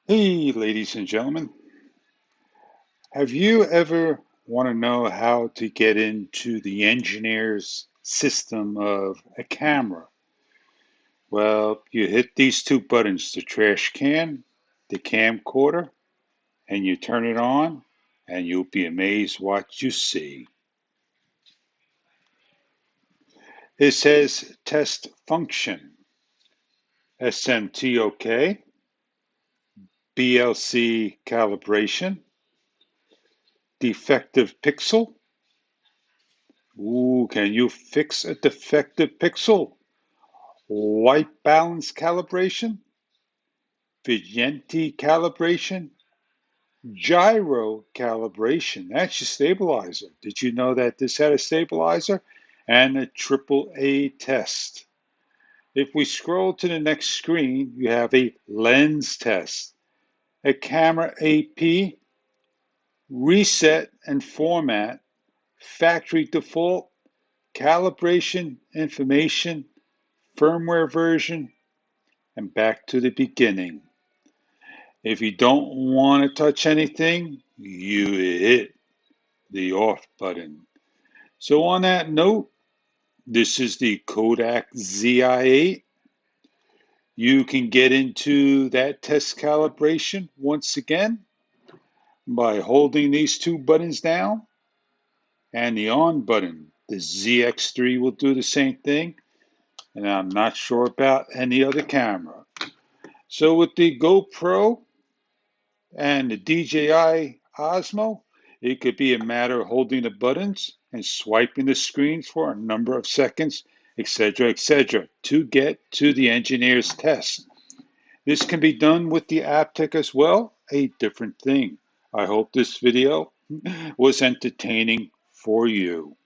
Hey, ladies and gentlemen, have you ever want to know how to get into the engineer's system of a camera? Well, you hit these two buttons, the trash can, the camcorder, and you turn it on, and you'll be amazed what you see. It says test function, SMTOK, BLC calibration, defective pixel. Ooh, can you fix a defective pixel? White balance calibration, Vigente calibration, gyro calibration. That's your stabilizer. Did you know that this had a stabilizer? And a triple A test. If we scroll to the next screen, you have a lens test, a camera AP, reset and format, factory default, calibration information, firmware version, and back to the beginning. If you don't want to touch anything, you hit the off button. So on that note, this is the Kodaks Zi. You can get into that test calibration once again by holding these two buttons down and the on button. The ZX3 will do the same thing, and I'm not sure about any other camera. So with the GoPro, and the DJI Osmo, it could be a matter of holding the buttons and swiping the screens for a number of seconds, etc., to get to the engineer's test. This can be done with the Aptec as well, a different thing. I hope this video was entertaining for you.